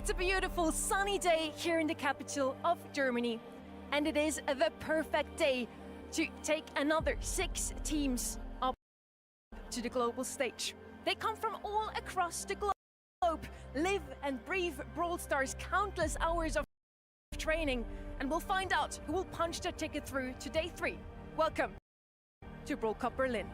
It's a beautiful sunny day here in the capital of Germany, and it is the perfect day to take another 6 teams up to the global stage. They come from all across the globe, live and breathe Brawl Stars countless hours of training, and we'll find out who will punch their ticket through to day 3. Welcome to Brawl Cup Berlin.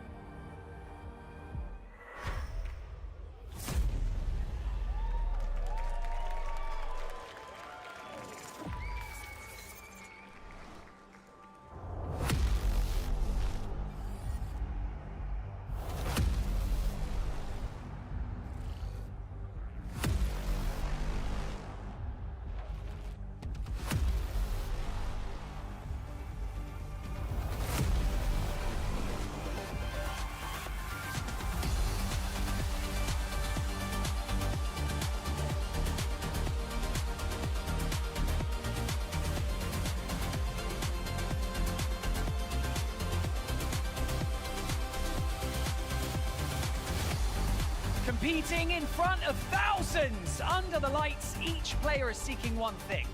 Competing in front of thousands under the lights, each player is seeking one thing: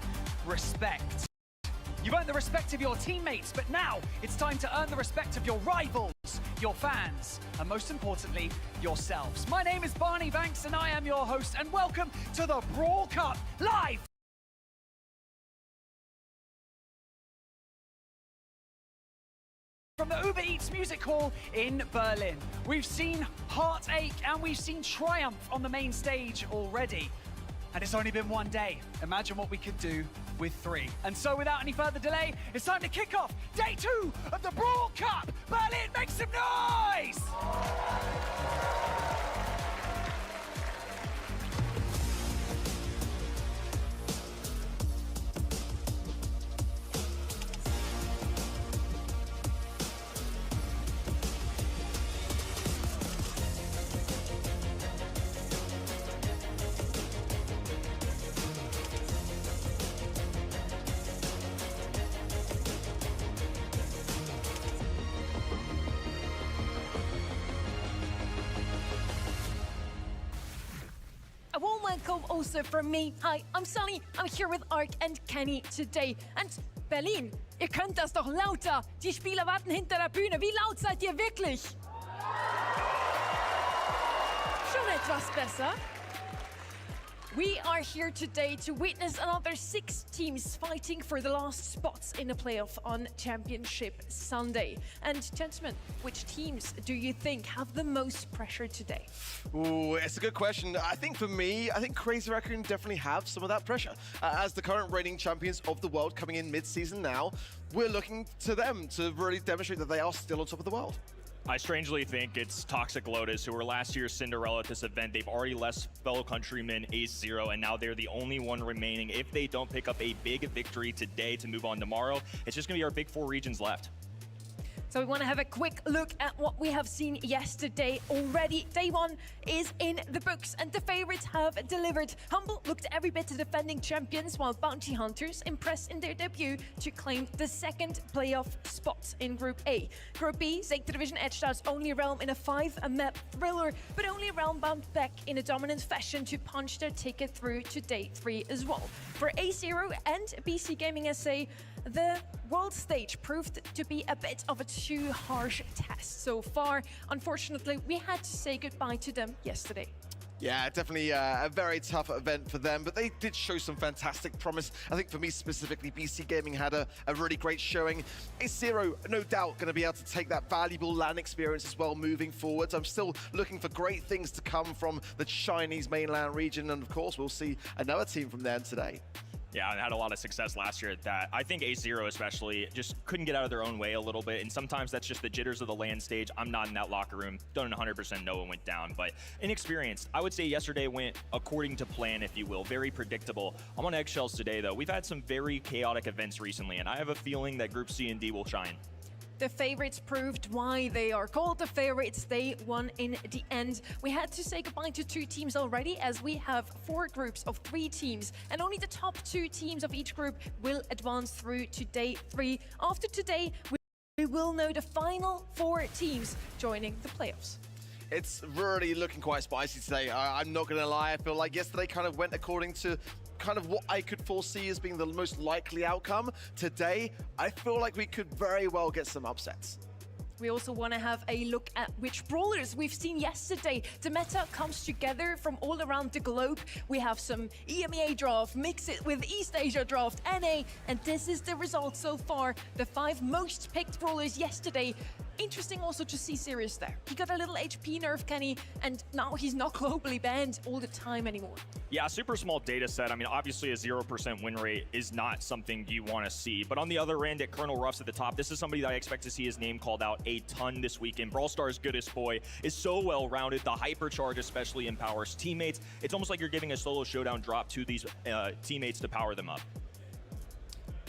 respect. You've earned the respect of your teammates, but now it's time to earn the respect of your rivals, your fans, and most importantly, yourselves. My name is Barney Banks and I am your host, and welcome to the Brawl Cup live! From the Uber Eats Music Hall in Berlin. We've seen heartache and we've seen triumph on the main stage already. And it's only been one day. Imagine what we could do with 3. And so without any further delay, it's time to kick off day 2 of the Brawl Cup. Berlin, make some noise! A warm welcome also from me. Hi, I'm Sunny. I'm here with Ark and Kenny today. And Berlin, ihr könnt das doch lauter. Die Spieler warten hinter der Bühne. Wie laut seid ihr wirklich? Schon etwas besser. We are here today to witness another 6 teams fighting for the last spots in the playoff on Championship Sunday. And gentlemen, which teams do you think have the most pressure today? Ooh, it's a good question. I think for me, Crazy Raccoon definitely have some of that pressure. As the current reigning champions of the world coming in mid-season now, we're looking to them to really demonstrate that they are still on top of the world. I strangely think it's Toxic Lotus, who were last year's Cinderella at this event. They've already left fellow countryman Ace0, and now they're the only one remaining. If they don't pick up a big victory today to move on tomorrow, it's just going to be our big 4 regions left. So we want to have a quick look at what we have seen yesterday already. Day 1 is in the books and the favorites have delivered. Humble looked every bit the defending champions, while Bounty Hunters impressed in their debut to claim the 2nd playoff spot in Group A. Group B, Zeke Division edged out only Realm in a 5-map thriller, but only Realm bounced back in a dominant fashion to punch their ticket through to day 3 as well. For A0 and BC Gaming SA, the world stage proved to be a bit of a too harsh test so far. Unfortunately, we had to say goodbye to them yesterday. Yeah, definitely a very tough event for them, but they did show some fantastic promise. I think for me specifically, BC Gaming had a really great showing. A0, no doubt, going to be able to take that valuable LAN experience as well moving forwards. I'm still looking for great things to come from the Chinese mainland region, and of course, we'll see another team from there today. Yeah, and had a lot of success last year at that. I think A0 especially just couldn't get out of their own way a little bit, and sometimes that's just the jitters of the LAN stage. I'm not in that locker room. Don't 100% know what went down, but inexperienced. I would say yesterday went according to plan, if you will. Very predictable. I'm on eggshells today, though. We've had some very chaotic events recently, and I have a feeling that Group C and D will shine. The favorites proved why they are called the favorites. They won in the end. We had to say goodbye to 2 teams already, as we have 4 groups of 3 teams, and only the top 2 teams of each group will advance through to day 3. After today, we will know the final 4 teams joining the playoffs. It's really looking quite spicy today. I'm not going to lie. I feel like yesterday kind of went according to kind of what I could foresee as being the most likely outcome. Today, I feel like we could very well get some upsets. We also want to have a look at which brawlers we've seen yesterday. The meta comes together from all around the globe. We have some EMEA draft, mix it with East Asia draft, NA, and this is the result so far. The 5 most picked brawlers yesterday. Interesting also to see Sirius there. He got a little HP nerf, Kenny, and now he's not globally banned all the time anymore. Yeah, super small data set. I mean, obviously a 0% win rate is not something you want to see. But on the other end, at Colonel Ruffs at the top, this is somebody that I expect to see his name called out a ton this weekend. Brawl Stars' goodest boy is so well-rounded. The hypercharge especially empowers teammates. It's almost like you're giving a solo showdown drop to these teammates to power them up.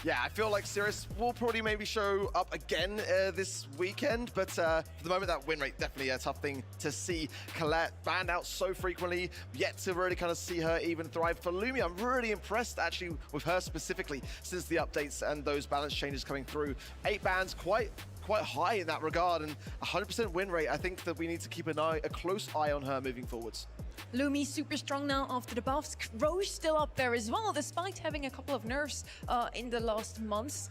Yeah, I feel like Sirius will probably maybe show up again this weekend, but for the moment, that win rate definitely a tough thing to see. Colette banned out so frequently, yet to really kind of see her even thrive. For Lumi, I'm really impressed actually with her specifically since the updates and those balance changes coming through. 8 bans, quite high in that regard, and 100% win rate. I think that we need to keep a close eye on her moving forwards. Lumi super strong now after the buffs. Roche still up there as well, despite having a couple of nerfs in the last months.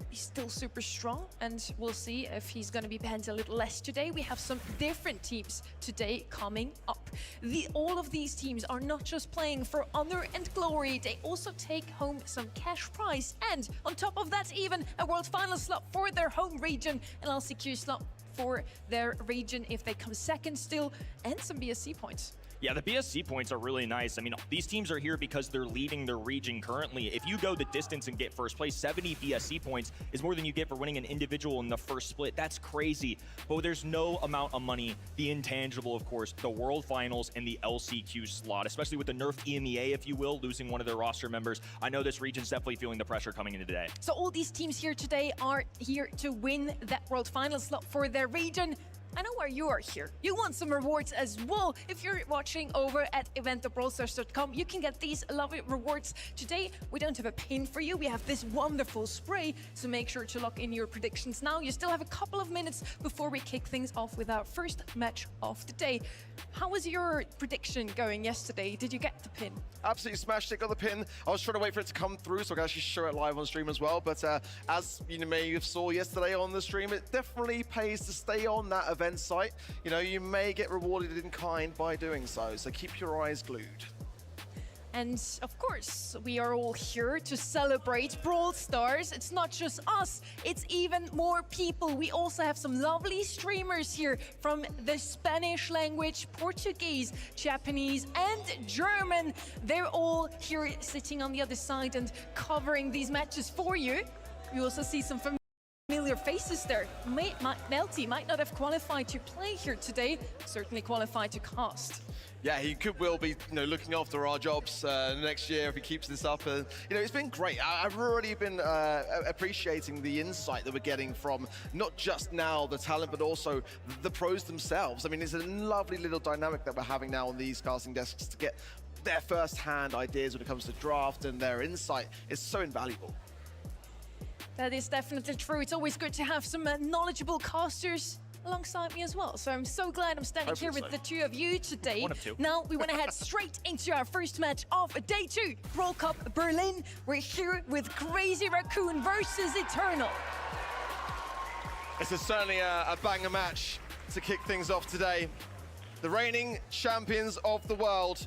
He's still super strong, and we'll see if he's going to be banned a little less today. We have some different teams today coming up. All of these teams are not just playing for honor and glory, they also take home some cash prize, and on top of that, even a world final slot for their home region, an LCQ slot for their region if they come second still, and some BSC points. Yeah, the BSC points are really nice. I mean, these teams are here because they're leading their region currently. If you go the distance and get first place, 70 BSC points is more than you get for winning an individual in the first split. That's crazy. But there's no amount of money, the intangible, of course, the World Finals and the LCQ slot, especially with the nerfed EMEA, if you will, losing one of their roster members. I know this region's definitely feeling the pressure coming into today. So all these teams here today are here to win that World Final slot for their region. I know why you are here. You want some rewards as well. If you're watching over at event.brawlstars.com, you can get these lovely rewards. Today, we don't have a pin for you. We have this wonderful spray, so make sure to lock in your predictions now. You still have a couple of minutes before we kick things off with our first match of the day. How was your prediction going yesterday? Did you get the pin? Absolutely smashed it, got the pin. I was trying to wait for it to come through so I could actually show it live on stream as well. But as you may have saw yesterday on the stream, it definitely pays to stay on that event site. You know, you may get rewarded in kind by doing so. So keep your eyes glued. And of course, we are all here to celebrate Brawl Stars. It's not just us, it's even more people. We also have some lovely streamers here from the Spanish language, Portuguese, Japanese, and German. They're all here sitting on the other side and covering these matches for you. You also see some familiar faces there. Melty might not have qualified to play here today, certainly qualified to cast. Yeah, he could well be, looking after our jobs next year if he keeps this up. It's been great. I've really been appreciating the insight that we're getting from not just now the talent, but also the pros themselves. I mean, it's a lovely little dynamic that we're having now on these casting desks to get their first-hand ideas when it comes to draft, and their insight is so invaluable. That is definitely true. It's always good to have some knowledgeable casters alongside me as well. So I'm so glad I'm standing here with the two of you today. One of two. Now we want to head straight into our first match of day 2, Brawl Cup Berlin. We're here with Crazy Raccoon versus Eternal. This is certainly a banger match to kick things off today. The reigning champions of the world,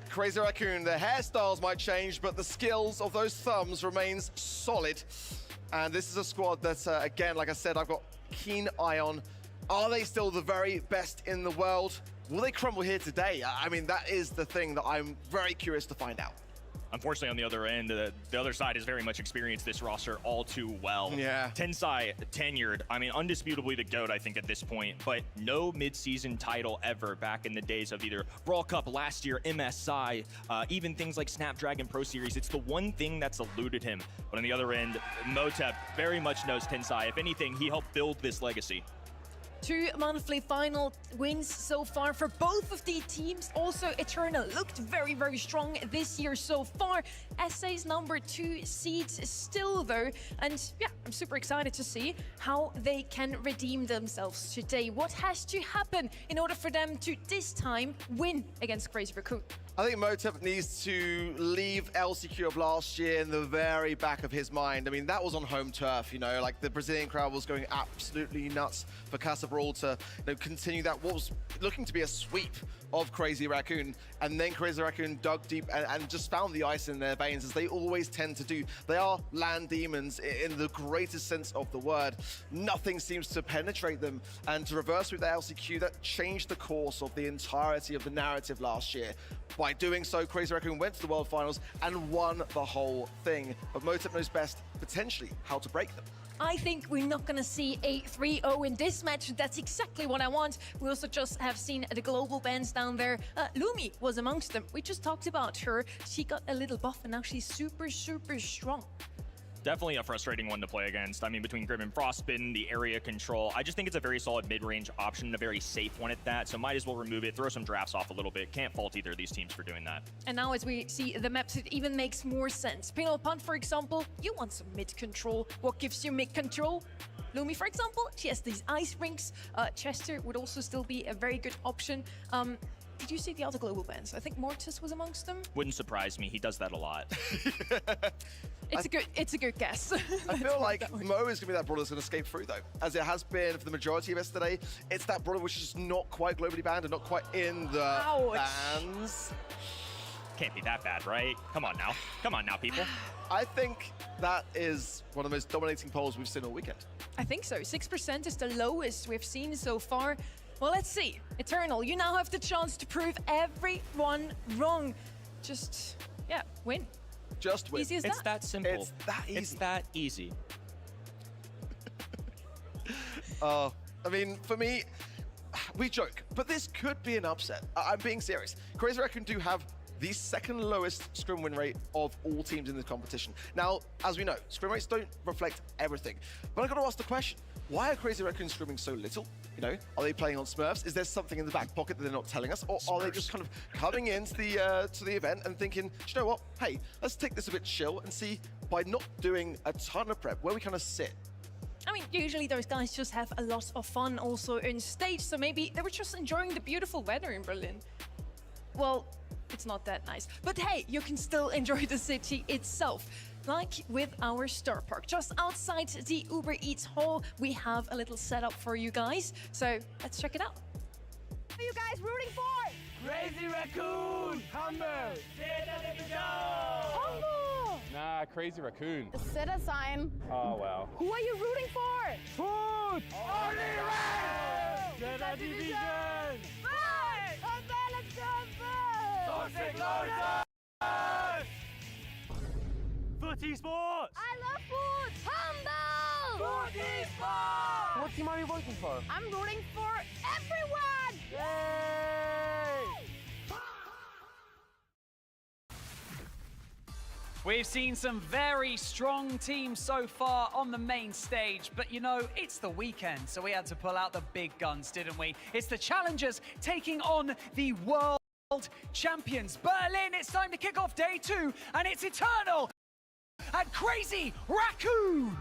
Crazy Raccoon. Their hairstyles might change, but the skills of those thumbs remains solid. And this is a squad that, again, like I said, I've got keen eye on. Are they still the very best in the world? Will they crumble here today? I mean, that is the thing that I'm very curious to find out. Unfortunately, on the other end, the other side has very much experienced this roster all too well. Yeah. Tensai, tenured. I mean, undisputably the GOAT, I think, at this point, but no mid-season title ever back in the days of either Brawl Cup last year, MSI, even things like Snapdragon Pro Series. It's the one thing that's eluded him. But on the other end, Motep very much knows Tensai. If anything, he helped build this legacy. 2 monthly final wins so far for both of the teams. Also, Eternal looked very, very strong this year so far. SA's number 2 seed still though. And yeah, I'm super excited to see how they can redeem themselves today. What has to happen in order for them to this time win against Crazy Raccoon? I think Motep needs to leave LCQ of last year in the very back of his mind. I mean, that was on home turf, you know, like the Brazilian crowd was going absolutely nuts for Casa Brawl to continue that, what was looking to be a sweep of Crazy Raccoon. And then Crazy Raccoon dug deep and just found the ice in their veins, as they always tend to do. They are land demons in the greatest sense of the word. Nothing seems to penetrate them, and to reverse with the LCQ, that changed the course of the entirety of the narrative last year. By doing so, Crazy Raccoon went to the World Finals and won the whole thing. But Motep knows best, potentially, how to break them. I think we're not going to see a 3-0 in this match. That's exactly what I want. We also just have seen the global bands down there. Lumi was amongst them. We just talked about her. She got a little buff and now she's super, super strong. Definitely a frustrating one to play against. I mean, between Grim and Frostbitten, the area control, I just think it's a very solid mid-range option, a very safe one at that, so might as well remove it, throw some drafts off a little bit. Can't fault either of these teams for doing that. And now as we see the maps, it even makes more sense. Penal Punt, for example, you want some mid-control. What gives you mid-control? Lumi, for example, she has these ice rinks. Chester would also still be a very good option. Did you see the other global bands? I think Mortis was amongst them. Wouldn't surprise me. He does that a lot. It's a good guess. I feel like Mo is going to be that brawler that's going to escape through, though. As it has been for the majority of yesterday, it's that brawler which is just not quite globally banned and not quite in the bans. Can't be that bad, right? Come on now. Come on now, people. I think that is one of the most dominating polls we've seen all weekend. I think so. 6% is the lowest we've seen so far. Well, let's see. Eternal, you now have the chance to prove everyone wrong. Just, yeah, win. Just win. Easy as that. It's that simple. It's that easy. It's that easy. I mean, for me, we joke, but this could be an upset. I'm being serious. Crazy Raccoon do have the second lowest scrim win rate of all teams in this competition. Now, as we know, scrim rates don't reflect everything, but I've got to ask the question, why are Crazy Raccoon scrimming so little? You know, are they playing on Smurfs? Is there something in the back pocket that they're not telling us? Or are they just kind of coming into the event and thinking, you know what, hey, let's take this a bit chill and see, by not doing a ton of prep, where we kind of sit. I mean, usually those guys just have a lot of fun also on stage, so maybe they were just enjoying the beautiful weather in Berlin. Well, it's not that nice. But hey, you can still enjoy the city itself. Like with our Star Park. Just outside the Uber Eats hall, we have a little setup for you guys. So let's check it out. Who are you guys rooting for? Crazy Raccoon! Humble! Humble! Nah, Crazy Raccoon. Set a sign. Oh, wow. Who are you rooting for? Food! Only red! Jedi Division! Fight! Let's go! Toxic Lotus! Footy Sports! I love food! Humble! Footy Sports! What team are you voting for? I'm rooting for everyone! Yay! We've seen some very strong teams so far on the main stage, but you know, it's the weekend, so we had to pull out the big guns, didn't we? It's the challengers taking on the world champions. Berlin, it's time to kick off day 2, and it's Eternal and Crazy Raccoon.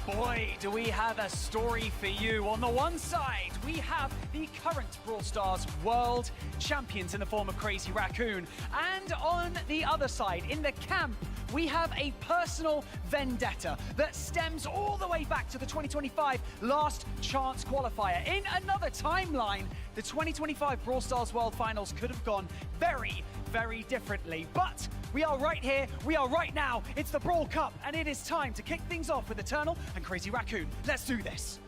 Boy, do we have a story for you. On the one side, we have the current Brawl Stars World Champions in the form of Crazy Raccoon. And on the other side, in the camp, we have a personal vendetta that stems all the way back to the 2025 Last Chance Qualifier. In another timeline, the 2025 Brawl Stars World Finals could have gone very, very differently. But we are right here, we are right now. It's the Brawl Cup, and it is time to kick things off with Eternal and Crazy Raccoon. Let's do this.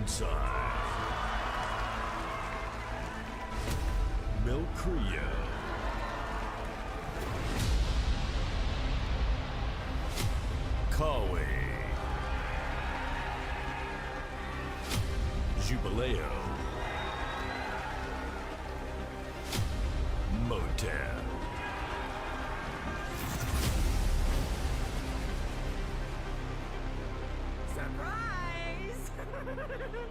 Inside. Milcrio. Kawi. Jubileo. Motel.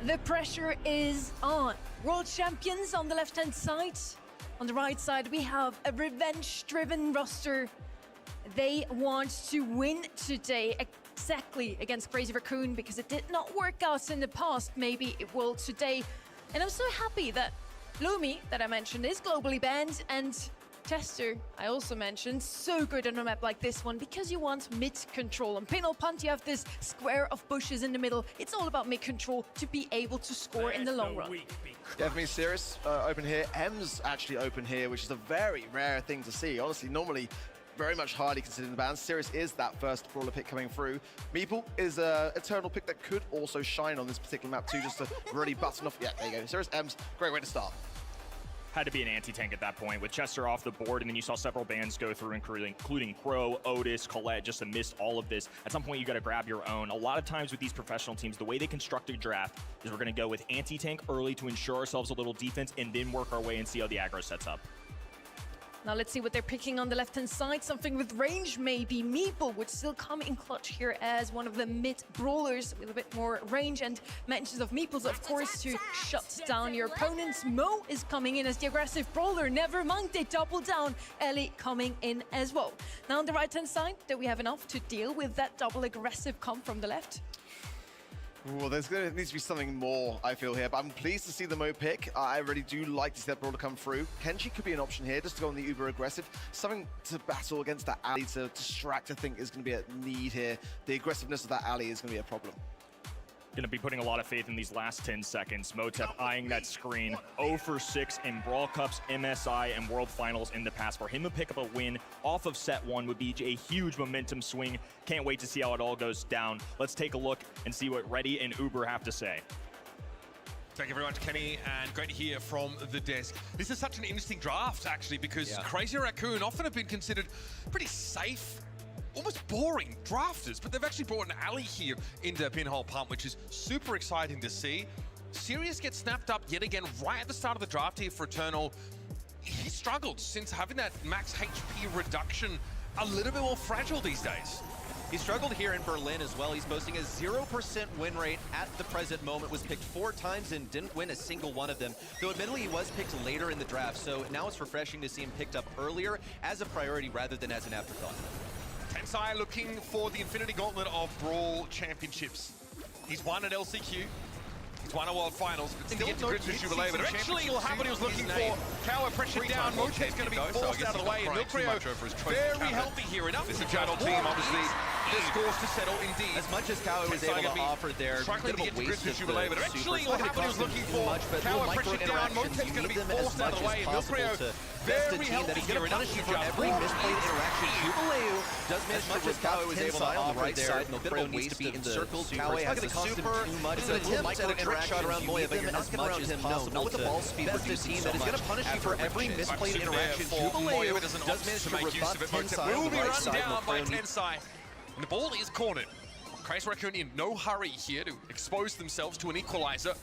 The pressure is on. World champions on the left-hand side. On the right side, we have a revenge-driven roster. They want to win today exactly against Crazy Raccoon because it did not work out in the past. Maybe it will today. And I'm so happy that Lumi, that I mentioned, is globally banned, and Chester, I also mentioned, so good on a map like this one because you want mid control. On Pin or Punt, you have this square of bushes in the middle. It's all about mid control to be able to score in the long run. Yeah, for me, Sirius open here. M's actually open here, which is a very rare thing to see. Honestly, normally very much highly considered in the ban. Sirius is that first brawler pick coming through. Meeple is an Eternal pick that could also shine on this particular map too, just to really button off. Yeah, there you go. Sirius, M's, great way to start. Had to be an anti-tank at that point with Chester off the board, and then you saw several bans go through, including Crow, Otis, Colette, just to miss all of this. At some point, you got to grab your own. A lot of times with these professional teams, the way they construct a draft is we're going to go with anti-tank early to ensure ourselves a little defense and then work our way and see how the aggro sets up. Now let's see what they're picking on the left-hand side. Something with range, maybe. Meeple would still come in clutch here as one of the mid-brawlers with a bit more range, and mentions of Meeple's, of course, to shut down your opponents. Mo is coming in as the aggressive brawler. Never mind, they double down. Ellie coming in as well. Now on the right-hand side, do we have enough to deal with that double aggressive comp from the left? Well, there's going to need to be something more, I feel, here. But I'm pleased to see the Mo pick. I really do like to see that brawler come through. Kenji could be an option here, just to go on the uber aggressive. Something to battle against that alley to distract, I think, is going to be a need here. The aggressiveness of that alley is going to be a problem. Going to be putting a lot of faith in these last 10 seconds. Motep eyeing that screen. 0 for 6 in Brawl Cups, MSI, and World Finals in the past. For him to pick up a win off of set 1 would be a huge momentum swing. Can't wait to see how it all goes down. Let's take a look and see what Reddy and Uber have to say. Thank you very much, Kenny, and great to hear from the desk. This is such an interesting draft, actually, because Crazy Raccoon often have been considered pretty safe, almost boring drafters, but they've actually brought an alley here into Pinhole Pump, which is super exciting to see. Sirius gets snapped up yet again right at the start of the draft here for Eternal. He struggled since having that max HP reduction a little bit more fragile these days. He struggled here in Berlin as well. He's posting a 0% win rate at the present moment, was picked 4 times and didn't win a single one of them. Though admittedly he was picked later in the draft, so now it's refreshing to see him picked up earlier as a priority rather than as an afterthought. Tensai looking for the Infinity Gauntlet of Brawl Championships. He's won at LCQ. He's won a World Finals, but still no Jubilee, but eventually he'll have what he was looking for. Cower pressure down, Motep's going to be forced out of the way, and Milcrio very healthy here. Enough is the Journal team, obviously. The scores to settle indeed. As much as Cower was able to offer there, struggling to get to grips with Jubilee, but eventually he'll have what he was looking for. But Cower pressure down, Motep's going to be forced out of the way, and Milcrio very healthy here. Enough for every misplayed interaction. Jubilee does manage as much as Cower was able to on the right side. Milcrio needs to be encircled. Cower has to cost him too much. It's an attempt at a trick shot around Moya, but you're not going to round him possible. With the ball speed reduced team that is going to punish you for every misplayed interaction. Jubilee does manage to rebut Tensai on the right side. Down by Tensai. And the ball is cornered. Crazy Raccoon in no hurry here to expose themselves to an equalizer.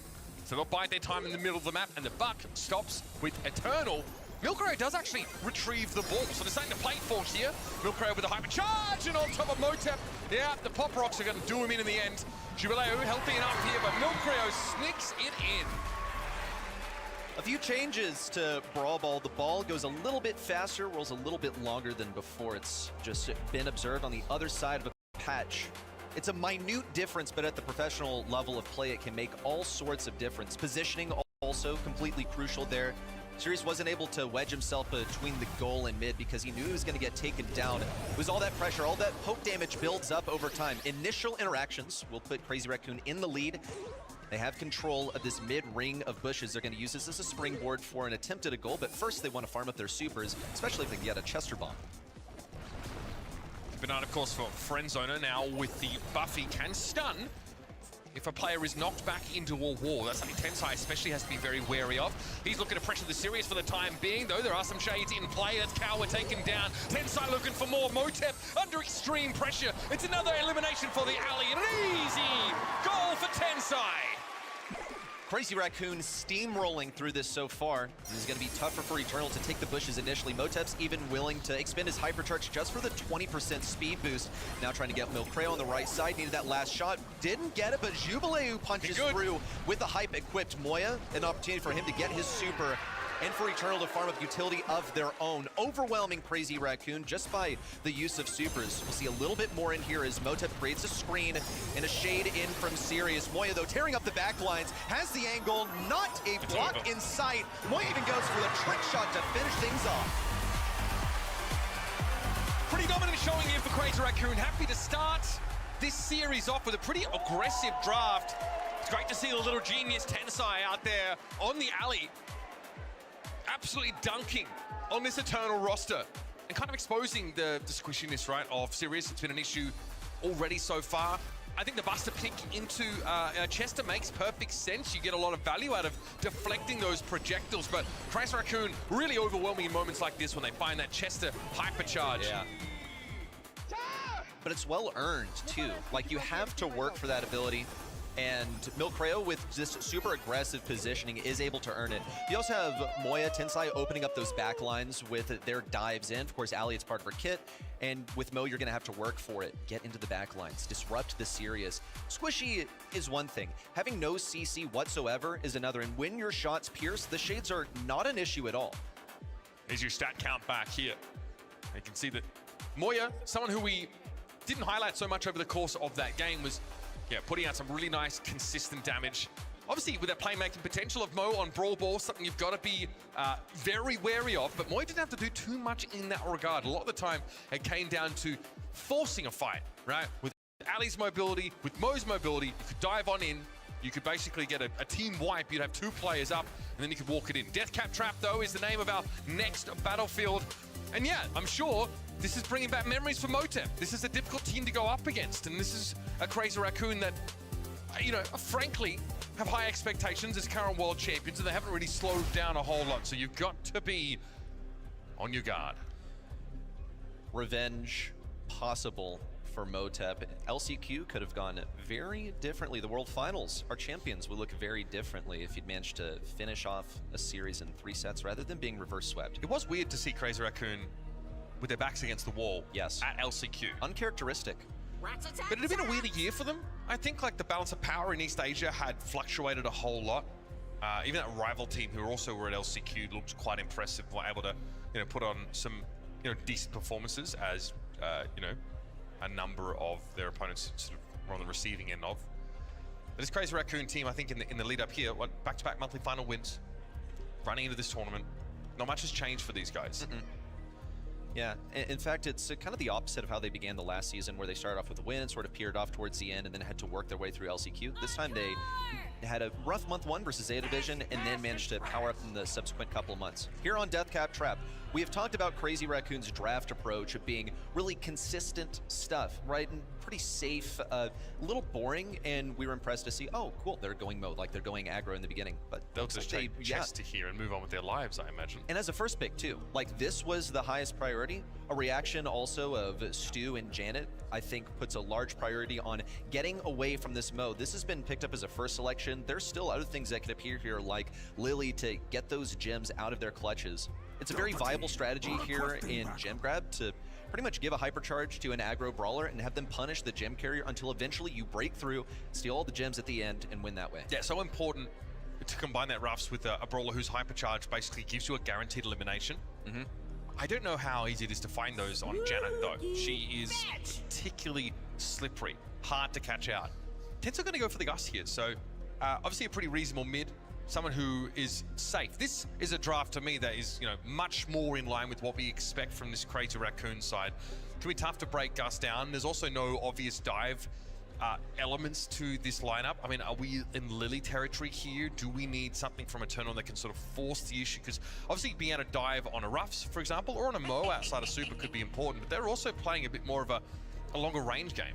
So they'll bide their time in the middle of the map, and the buck stops with Eternal. Milcrio does actually retrieve the ball, so there's something to play for here. Milcrio with a hyper charge, and on top of Motep. Yeah, the pop rocks are going to do him in the end. Jubileo healthy enough here, but Milcrio sneaks it in. A few changes to Brawl Ball. The ball goes a little bit faster, rolls a little bit longer than before. It's just been observed on the other side of a patch. It's a minute difference, but at the professional level of play, it can make all sorts of difference. Positioning also completely crucial there. Sirius wasn't able to wedge himself between the goal and mid because he knew he was going to get taken down. It was all that pressure, all that poke damage builds up over time. Initial interactions will put Crazy Raccoon in the lead. They have control of this mid-ring of bushes. They're going to use this as a springboard for an attempt at a goal, but first they want to farm up their supers, especially if they can get a Chester bomb. But not, of course, for Friendzoner now with the Buffy can stun. if a player is knocked back into a wall. That's something Tensai especially has to be very wary of. He's looking to pressure the Sirius for the time being, though there are some shades in play. That's Coward taken down. Tensai looking for more. Motep under extreme pressure. It's another elimination for the alley, and an easy goal for Tensai. Crazy Raccoon steamrolling through this so far. This is going to be tougher for Eternal to take the bushes initially. Motep's even willing to expend his hypercharge just for the 20% speed boost. Now trying to get Milcreo on the right side. Needed that last shot. Didn't get it, but Jubileu punches through with the hype equipped. Moya, an opportunity for him to get his super and for Eternal to farm up utility of their own. Overwhelming Crazy Raccoon just by the use of supers. We'll see a little bit more in here as Motep creates a screen and a shade in from Sirius. Moya, though, tearing up the back lines, has the angle, not a block in sight. Moya even goes for the trick shot to finish things off. Pretty dominant showing here for Crazy Raccoon. Happy to start this series off with a pretty aggressive draft. It's great to see the little genius Tensai out there on the alley, absolutely dunking on this Eternal roster and kind of exposing the squishiness, right, of Sirius. It's been an issue already so far. I think the Buster pick into Chester makes perfect sense. You get a lot of value out of deflecting those projectiles, but Crazy Raccoon really overwhelming in moments like this when they find that Chester hypercharge. Yeah. But it's well earned too. Like, you have to work for that ability. And Milcreo, with this super aggressive positioning, is able to earn it. You also have Moya, Tensai opening up those back lines with their dives in. Of course, Ali, it's part of her kit. And with Mo, you're going to have to work for it. Get into the back lines, disrupt the Sirius. Squishy is one thing. Having no CC whatsoever is another. And when your shots pierce, the shades are not an issue at all. Here's your stat count back here. You can see that Moya, someone who we didn't highlight so much over the course of that game, was putting out some really nice, consistent damage. Obviously, with that playmaking potential of Mo on Brawl Ball, something you've got to be very wary of, but Moya didn't have to do too much in that regard. A lot of the time, it came down to forcing a fight, right? With Ali's mobility, with Mo's mobility, you could dive on in, you could basically get a team wipe, you'd have 2 players up, and then you could walk it in. Deathcap Trap, though, is the name of our next battlefield. And yeah, I'm sure this is bringing back memories for Motep. This is a difficult team to go up against, and this is a Crazy Raccoon that, you know, frankly, have high expectations as current world champions, and they haven't really slowed down a whole lot, so you've got to be on your guard. Revenge possible for Motep. LCQ could have gone very differently. The World Finals, our champions would look very differently if you'd managed to finish off a series in 3 sets rather than being reverse swept. It was weird to see Crazy Raccoon with their backs against the wall. Yes. At LCQ. Uncharacteristic. But it had been a weird year for them. I think like the balance of power in East Asia had fluctuated a whole lot. Even that rival team who also were at LCQ looked quite impressive, were able to, you know, put on some, you know, decent performances as, you know, a number of their opponents sort of were on the receiving end of. But this Crazy Raccoon team, I think in the lead up here, what, back-to-back monthly final wins, running into this tournament, not much has changed for these guys. Yeah, in fact, it's kind of the opposite of how they began the last season, where they started off with a win, sort of peered off towards the end, and then had to work their way through LCQ. This time they had a rough month 1 versus Zeta Division, and then managed to power up in the subsequent couple of months. Here on Deathcap Trap, we have talked about Crazy Raccoon's draft approach of being really consistent stuff, right? And pretty safe, a little boring, and we were impressed to see, oh, cool, they're going mode, like they're going aggro in the beginning. But they'll just take Chester here and move on with their lives, I imagine. And as a first pick, too. Like, this was the highest priority. A reaction also of Stu and Janet, I think, puts a large priority on getting away from this mode. This has been picked up as a first selection. There's still other things that could appear here, like Lily, to get those gems out of their clutches. It's a very viable strategy here in Gem Grab to pretty much give a hypercharge to an aggro brawler and have them punish the gem carrier until eventually you break through, steal all the gems at the end, and win that way. Yeah, so important to combine that Ruffs with a brawler whose hypercharge basically gives you a guaranteed elimination. I don't know how easy it is to find those on Janet, though. She is particularly slippery, hard to catch out. Tensai going to go for the Gus here, so obviously a pretty reasonable mid, someone who is safe. This is a draft to me that is, you know, much more in line with what we expect from this Crazy Raccoon side. It can be tough to break Gus down. There's also no obvious dive elements to this lineup. I mean, are we in Lily territory here? Do we need something from Eternal that can sort of force the issue? Because obviously being able to dive on a Ruffs, for example, or on a Mo outside of Super could be important, but they're also playing a bit more of a longer range game.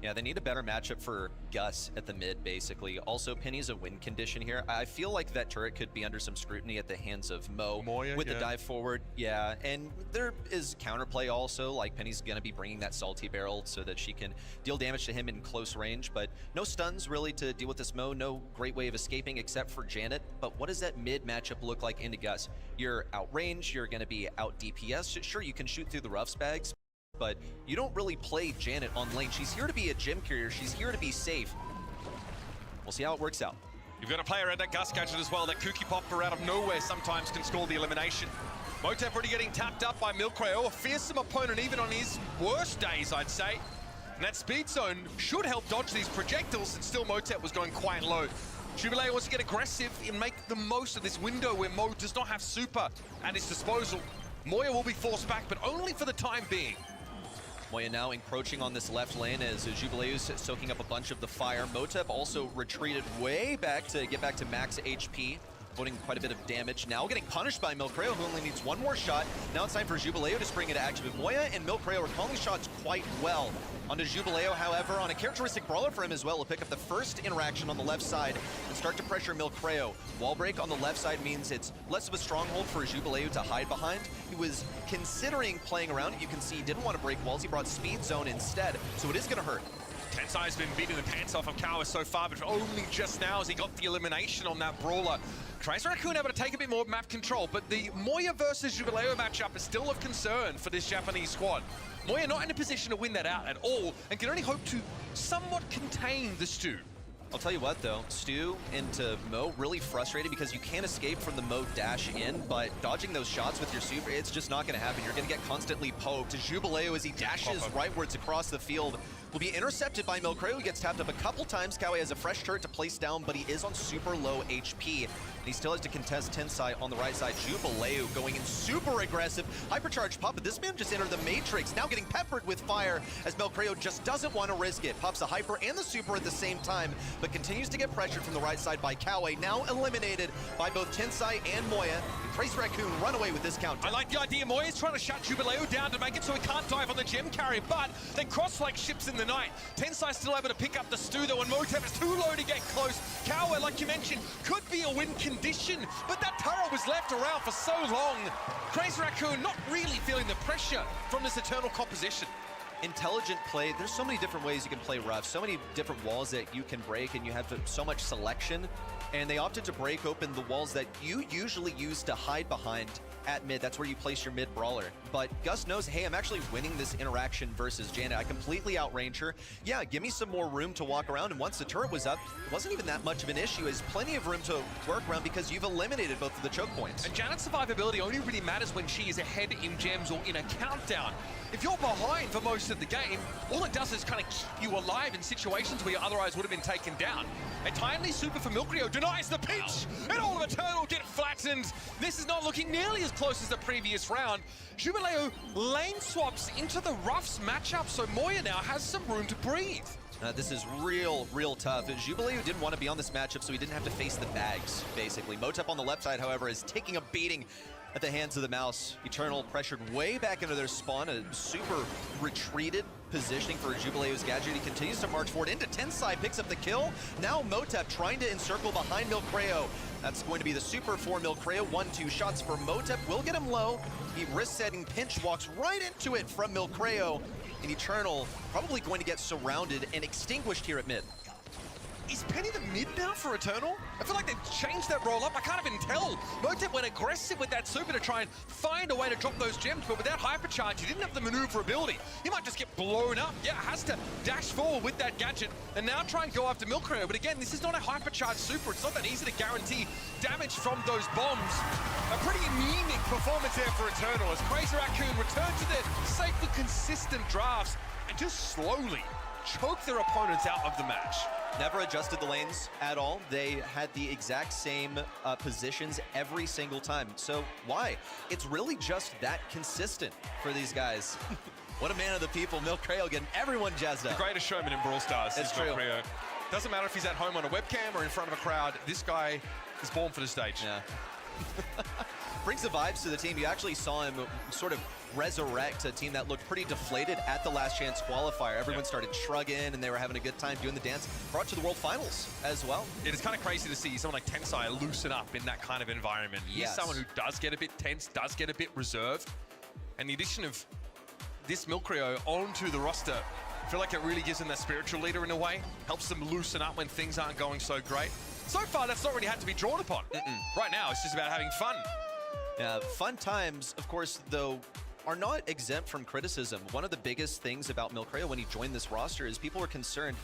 Yeah, they need a better matchup for Gus at the mid, basically. Also, Penny's a win condition here. I feel like that turret could be under some scrutiny at the hands of Moya with the dive forward. Yeah, and there is counterplay also, like Penny's going to be bringing that salty barrel so that she can deal damage to him in close range, but no stuns really to deal with this Mo. No great way of escaping except for Janet. But what does that mid matchup look like into Gus? You're outrange, you're going to be out DPS. Sure, you can shoot through the roughs bags, but you don't really play Janet on lane. She's here to be a gem carrier. She's here to be safe. We'll see how it works out. You've got a player at that Gus gadget as well. That Kooky Popper out of nowhere sometimes can score the elimination. Motep already getting tapped up by Milcreo, a fearsome opponent even on his worst days, I'd say. And that speed zone should help dodge these projectiles, and still Motep was going quite low. Jubilee wants to get aggressive and make the most of this window where Mo does not have super at his disposal. Moya will be forced back, but only for the time being. Moya now encroaching on this left lane as Jubileus soaking up a bunch of the fire. Motep also retreated way back to get back to max HP, putting quite a bit of damage. Now getting punished by Milcreo, who only needs one more shot. Now it's time for Jubileo to spring into action with Moya, and Milcreo are calling shots quite well. Onto Jubileo, however, on a characteristic brawler for him as well, will pick up the first interaction on the left side and start to pressure Milcreo. Wall break on the left side means it's less of a stronghold for Jubileo to hide behind. He was considering playing around it. You can see he didn't want to break walls. He brought speed zone instead, so it is going to hurt. Tensai's been beating the pants off of Kawa so far, but only just now as he got the elimination on that brawler. Crazy Raccoon able to take a bit more map control, but the Moya versus Jubileo matchup is still of concern for this Japanese squad. Moya not in a position to win that out at all, and can only hope to somewhat contain the Stu. I'll tell you what though, Stu into Mo, really frustrated because you can't escape from the Mo dash in, but dodging those shots with your super, it's just not going to happen. You're going to get constantly poked. Jubileo, as he dashes rightwards across the field, will be intercepted by Milcreo. He gets tapped up a couple times. Kawe has a fresh turret to place down, but he is on super low HP. And he still has to contest Tensai on the right side. Jubileo going in super aggressive. Hypercharged Pop, but this man just entered the Matrix, now getting peppered with fire as Milcreo just doesn't want to risk it. Pops the Hyper and the super at the same time, but continues to get pressured from the right side by Kawe, now eliminated by both Tensai and Moya. And Crazy Raccoon run away with this count. I like the idea. Moya's trying to shut Jubileo down to make it so he can't dive on the gem carrier, but they cross like ships in the night. Tensai still able to pick up the Stu though, and Motep is too low to get close. Kawa, like you mentioned, could be a win condition, but that turret was left around for so long. Crazy Raccoon not really feeling the pressure from this Eternal composition. Intelligent play. There's so many different ways you can play rough, so many different walls that you can break, and you have so much selection. And they opted to break open the walls that you usually use to hide behind at mid. That's where you place your mid brawler. But Gus knows, hey, I'm actually winning this interaction versus Janet. I completely outrange her. Yeah, give me some more room to walk around. And once the turret was up, it wasn't even that much of an issue. There's plenty of room to work around because you've eliminated both of the choke points. And Janet's survivability only really matters when she is ahead in gems or in a countdown. If you're behind for most of the game, all it does is kind of keep you alive in situations where you otherwise would have been taken down. A timely super for Milcreo denies the pinch, and all of Eternal get flattened. This is not looking nearly as close as the previous round. Jubileo lane swaps into the roughs matchup, so Moya now has some room to breathe. This is real tough. Jubileo didn't want to be on this matchup, so he didn't have to face the bags, basically. Motep on the left side, however, is taking a beating at the hands of the mouse. Eternal pressured way back into their spawn, a super retreated positioning for Jubileo's gadget. He continues to march forward into Tensai, picks up the kill. Now Motep trying to encircle behind Milcreo. That's going to be the super for Milcreo. 1-2 shots for Motep will get him low. He risk setting pinch, walks right into it from Milcreo. And Eternal probably going to get surrounded and extinguished here at mid. Is Penny the mid now for Eternal? I feel like they've changed that roll up. I can't even tell. Motep went aggressive with that super to try and find a way to drop those gems, but without hypercharge, he didn't have the maneuverability. He might just get blown up. Yeah, has to dash forward with that gadget and now try and go after Milcreo. But again, this is not a hypercharged super. It's not that easy to guarantee damage from those bombs. A pretty anemic performance there for Eternal as Crazy Raccoon return to their safe and consistent drafts and just slowly choke their opponents out of the match. Never adjusted the lanes at all. They had the exact same positions every single time. So why? It's really just that consistent for these guys. What a man of the people. Milcreo getting everyone jazzed up. The greatest showman in Brawl Stars is Milcreo. Doesn't matter if he's at home on a webcam or in front of a crowd. This guy is born for the stage. Yeah. brings the vibes to the team. You actually saw him sort of resurrect a team that looked pretty deflated at the last chance qualifier. Everyone started shrugging and they were having a good time doing the dance. Brought to the World Finals as well. It is kind of crazy to see someone like Tensai loosen up in that kind of environment. He's someone who does get a bit tense, does get a bit reserved. And the addition of this Milcrio onto the roster, I feel like it really gives him that spiritual leader in a way. Helps them loosen up when things aren't going so great. So far, that's not really had to be drawn upon. Right now, it's just about having fun. Yeah, fun times, of course, though, are not exempt from criticism. One of the biggest things about Milcrio when he joined this roster is people were concerned,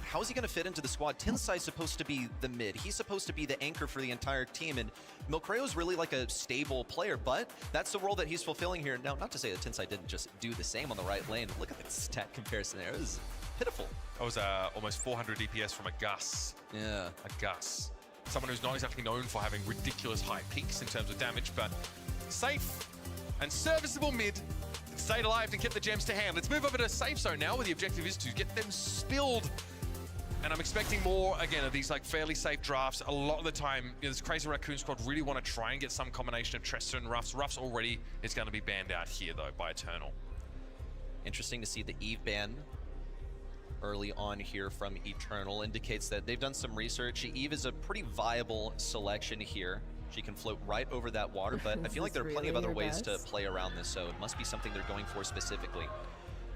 how is he going to fit into the squad? Tensai's supposed to be the mid. He's supposed to be the anchor for the entire team, and Milcreo's really like a stable player, but that's the role that he's fulfilling here. Now, not to say that Tensai didn't just do the same on the right lane. Look at the stat comparison there. It was pitiful. That was almost 400 DPS from a Gus. Yeah. A Gus. Someone who's not exactly known for having ridiculous high peaks in terms of damage, but safe and serviceable mid. Stayed alive and kept the gems to hand. Let's move over to safe zone now, where the objective is to get them spilled. And I'm expecting more, again, of these like fairly safe drafts. A lot of the time, this Crazy Raccoon squad really want to try and get some combination of Trester and Ruffs. Ruffs already is going to be banned out here, though, by Eternal. Interesting to see the Eve ban early on here from Eternal. Indicates that they've done some research. Eve is a pretty viable selection here. She can float right over that water, but I feel like there are plenty of other ways to play around this, so it must be something they're going for specifically.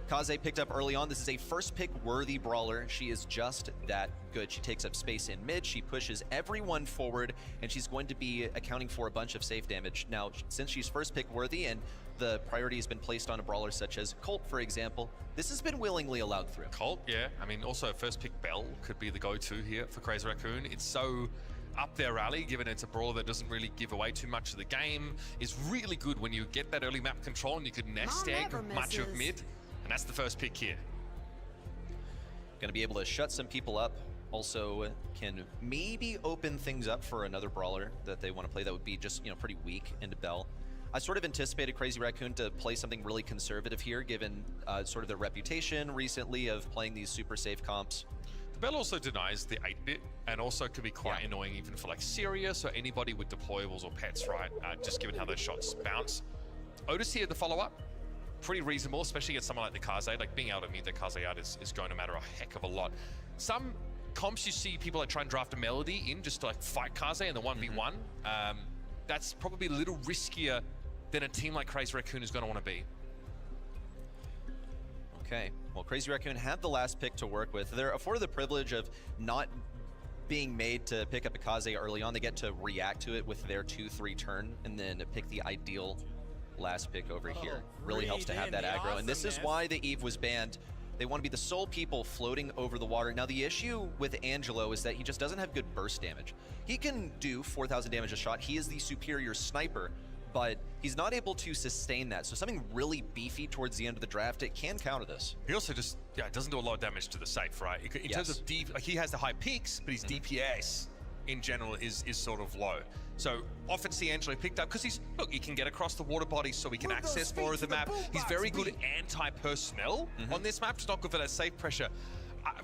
Kaze picked up early on. This is a first pick worthy brawler. She is just that good. She takes up space in mid, she pushes everyone forward, and she's going to be accounting for a bunch of safe damage. Now, since she's first pick worthy and the priority has been placed on a brawler such as Colt, for example, this has been willingly allowed through. Colt, yeah. I mean, also first pick Bell could be the go-to here for Crazy Raccoon. It's so up their alley, given it's a brawler that doesn't really give away too much of the game. Is really good when you get that early map control and you could nest egg much of mid. And that's the first pick here. Going to be able to shut some people up. Also can maybe open things up for another brawler that they want to play that would be just, you know, pretty weak into Bell. I sort of anticipated Crazy Raccoon to play something really conservative here, given sort of their reputation recently of playing these super safe comps. The Bell also denies the 8-bit and also can be quite annoying even for like Sirius or anybody with deployables or pets, right? Just given how those shots bounce. Otis here, the follow-up. Pretty reasonable, especially against someone like the Kaze. Like being able to mute the Kaze out is going to matter a heck of a lot. Some comps you see people like try and draft a Melody in just to like fight Kaze in the 1v1. That's probably a little riskier than a team like Crazy Raccoon is going to want to be. Okay, well, Crazy Raccoon had the last pick to work with. They're afforded the privilege of not being made to pick up a Kaze early on. They get to react to it with their 2-3 turn and then pick the ideal last pick over here. Really helps to have that aggro, and this is why the Eve was banned. They want to be the sole people floating over the water. Now, the issue with Angelo is that he just doesn't have good burst damage. He can do 4,000 damage a shot. He is the superior sniper, but he's not able to sustain that. So something really beefy towards the end of the draft, it can counter this. He also just, doesn't do a lot of damage to the safe, right? In terms of like he has the high peaks, but his DPS in general is sort of low. So often see Angelo picked up because he can get across the water body so he can access more of the map. He's very good anti-personnel on this map. Just not good for that safe pressure.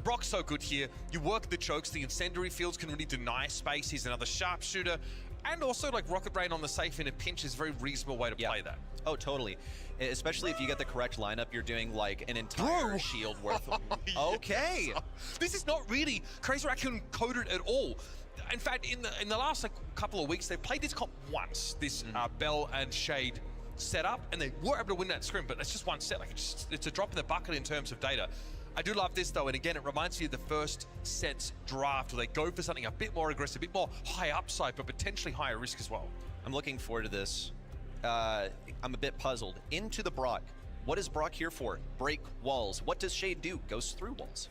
Brock's so good here. You work the chokes, the incendiary fields can really deny space. He's another sharpshooter. And also like Rocket Rain on the safe in a pinch is a very reasonable way to play that. Oh, totally. Especially if you get the correct lineup, you're doing like an entire shield worth. Okay. This is not really Crazy Raccoon coded at all. In fact, in the last couple of weeks, they played this comp once, this Bell and Shade setup, and they were able to win that scrim, but it's just one set. Like it's a drop in the bucket in terms of data. I do love this though, and again, it reminds me of the first set's draft where they go for something a bit more aggressive, a bit more high upside, but potentially higher risk as well. I'm looking forward to this. I'm a bit puzzled. Into the Brock. What is Brock here for? Break walls. What does Shade do? Goes through walls.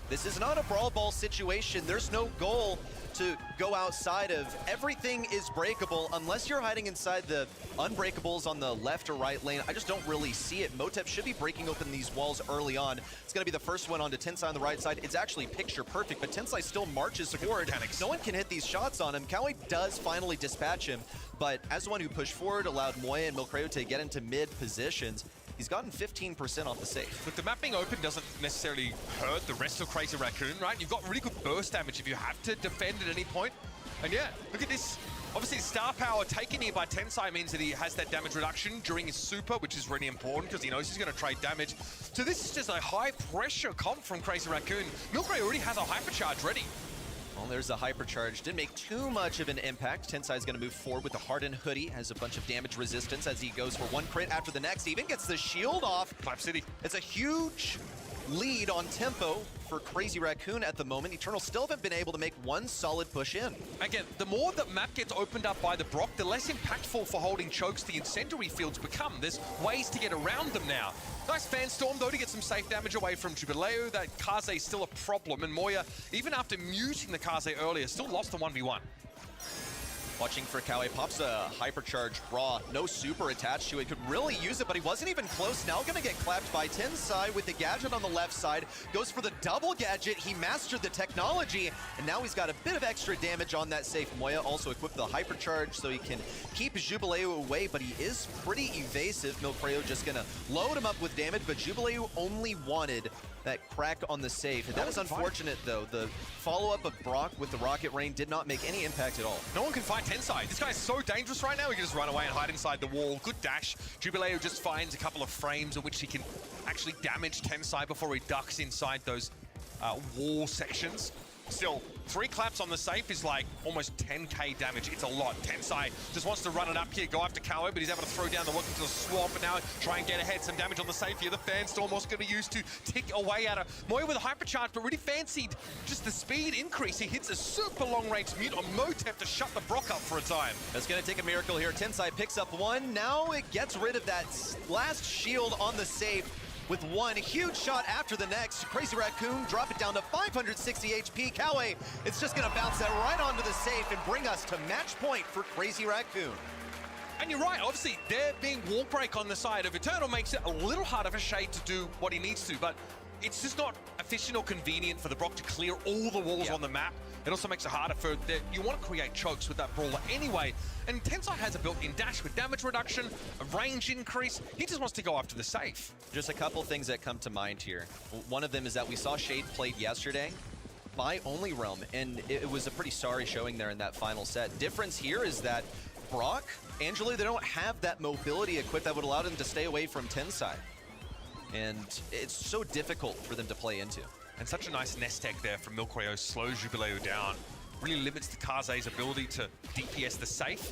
This is not a brawl ball situation. There's no goal to go outside of. Everything is breakable unless you're hiding inside the unbreakables on the left or right lane. I just don't really see it. Motep should be breaking open these walls early on. It's going to be the first one onto Tensai on the right side. It's actually picture perfect, but Tensai still marches forward. No one can hit these shots on him. Kawi does finally dispatch him, but as the one who pushed forward, allowed Moya and Milcreo to get into mid positions. He's gotten 15% off the safe. Look, the map being open doesn't necessarily hurt the rest of Crazy Raccoon, right? You've got really good burst damage if you have to defend at any point. And yeah, look at this Obviously, star power taken here by Tensai means that he has that damage reduction during his super, which is really important because he knows he's going to trade damage. So this is just a high-pressure comp from Crazy Raccoon. Milkray already has a hypercharge ready. Well, there's a hypercharge. Didn't make too much of an impact. Tensai's going to move forward with the hardened hoodie. Has a bunch of damage resistance as he goes for one crit after the next. Even gets the shield off. Clap City. It's a huge lead on tempo for Crazy Raccoon at the moment. Eternal still haven't been able to make one solid push in. Again, the more that map gets opened up by the Brock, the less impactful for holding chokes the incendiary fields become. There's ways to get around them now. Nice fan storm, though, to get some safe damage away from Jubileo. That Kaze is still a problem, and Moya, even after muting the Kaze earlier, still lost the 1v1. Watching for Kawe, pops a hypercharge raw, no super attached to it, could really use it, but he wasn't even close. Now gonna get clapped by Tensai with the gadget on the left side, goes for the double gadget, he mastered the technology, and now he's got a bit of extra damage on that safe. Moya also equipped the hypercharge so he can keep Jubileo away, but he is pretty evasive. Milcreo just gonna load him up with damage, but Jubileo only wanted that crack on the safe. And that is unfortunate, though. The follow-up of Brock with the Rocket Rain did not make any impact at all. No one can fight Tensai. This guy's so dangerous right now, he can just run away and hide inside the wall. Good dash. Jubileo just finds a couple of frames in which he can actually damage Tensai before he ducks inside those wall sections. Still, 3 claps on the safe is like almost 10k damage. It's a lot. Tensai just wants to run it up here, go after Kawe, but he's able to throw down the look into the swamp and now try and get ahead. Some damage on the safe here. The fan storm also going to use to tick away at her. Moya with a hypercharge, but really fancied just the speed increase. He hits a super long range mute on Motep to shut the Brock up for a time. That's going to take a miracle here. Tensai picks up one. Now it gets rid of that last shield on the safe. With one huge shot after the next. Crazy Raccoon drop it down to 560 HP. Kawe, it's just gonna bounce that right onto the safe and bring us to match point for Crazy Raccoon. And you're right, obviously, there being wall break on the side of Eternal makes it a little harder for Shade to do what he needs to, but it's just not efficient or convenient for the Brock to clear all the walls on the map. It also makes it harder for you want to create chokes with that brawler anyway. And Tensai has a built-in dash with damage reduction, a range increase. He just wants to go after the safe. Just a couple things that come to mind here. One of them is that we saw Shade played yesterday by Only Realm, and it was a pretty sorry showing there in that final set. Difference here is that Brock, Angelo, they don't have that mobility equipped that would allow them to stay away from Tensai. And it's so difficult for them to play into. And such a nice nest egg there from Milcreo, slows Jubileo down. Really limits the Kaze's ability to DPS the safe.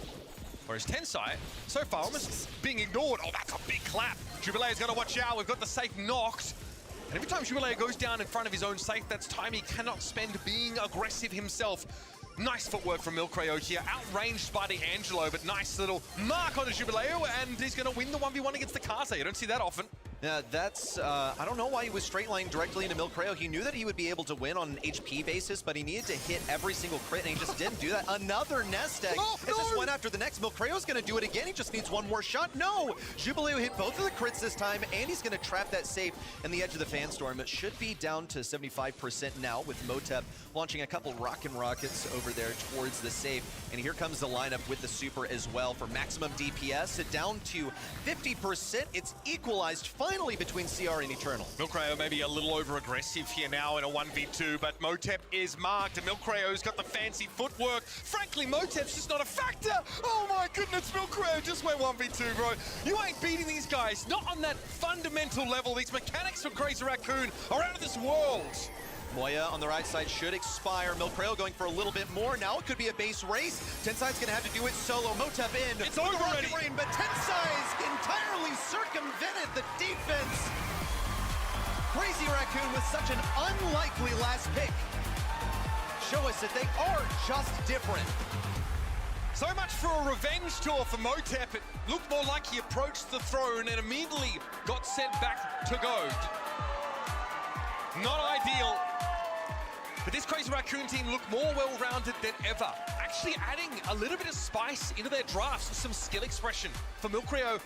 Whereas Tensai, so far, almost being ignored. Oh, that's a big clap. Jubileo's got to watch out. We've got the safe knocked. And every time Jubileo goes down in front of his own safe, that's time he cannot spend being aggressive himself. Nice footwork from Milcreo here, outranged by the Angelo, but nice little mark on the Jubileo, and he's going to win the 1v1 against the Kaze. You don't see that often. Yeah, that's, I don't know why he was straight lining directly into Milcreo. He knew that he would be able to win on an HP basis, but he needed to hit every single crit, and he just didn't do that. Another nest egg. Oh, It's just one after the next. Milcreo's going to do it again. He just needs one more shot. No! Jubileo hit both of the crits this time, and he's going to trap that safe in the edge of the fan storm. It should be down to 75% now with Motep launching a couple rockin' rockets over there towards the safe. And here comes the lineup with the super as well for maximum DPS. Down to 50%. It's equalized finally between CR and Eternal. Milcreo maybe a little over-aggressive here now in a 1v2, but Motep is marked, and Milcreo's got the fancy footwork. Frankly, Motep's just not a factor. Oh my goodness, Milcreo just went 1v2, bro. You ain't beating these guys, not on that fundamental level. These mechanics for Crazy Raccoon are out of this world. Moya on the right side should expire. Milcreo going for a little bit more. Now it could be a base race. Tensai's gonna have to do it solo. Motep in. It's over already. Rain, but Tensai's entirely circumvented the defense. Crazy Raccoon with such an unlikely last pick. Show us that they are just different. So much for a revenge tour for Motep. It looked more like he approached the throne and immediately got sent back to go. Not ideal. But this Crazy Raccoon team look more well-rounded than ever. Actually adding a little bit of spice into their drafts with some skill expression for Milcreo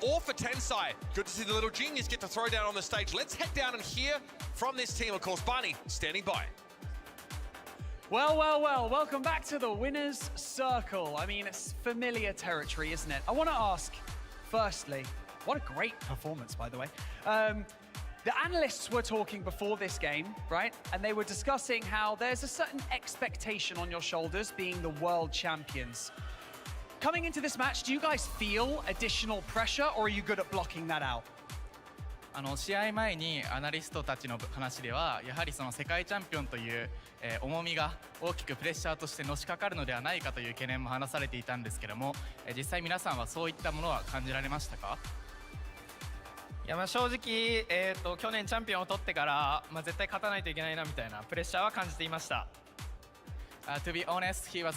or for Tensai. Good to see the little genius get to throw down on the stage. Let's head down and hear from this team. Of course, Barney standing by. Well, well, well, welcome back to the winner's circle. I mean, it's familiar territory, isn't it? I want to ask, firstly, what a great performance, by the way. The analysts were talking before this game, right? And they were discussing how there's a certain expectation on your shoulders being the world champions. Coming into this match, do you guys feel additional pressure, or are you good at blocking that out? 試合前にアナリストたちの話ではやはりその世界チャンピオンという、重みが大きくプレッシャーとしてのしかかるのではないかという懸念も話されていたんですけども、実際皆さんはそういったものは感じられましたか？いや正直、去年チャンピオンを取ってから、絶対勝たないといけないなみたいなプレッシャーは感じていました。To be honest, he was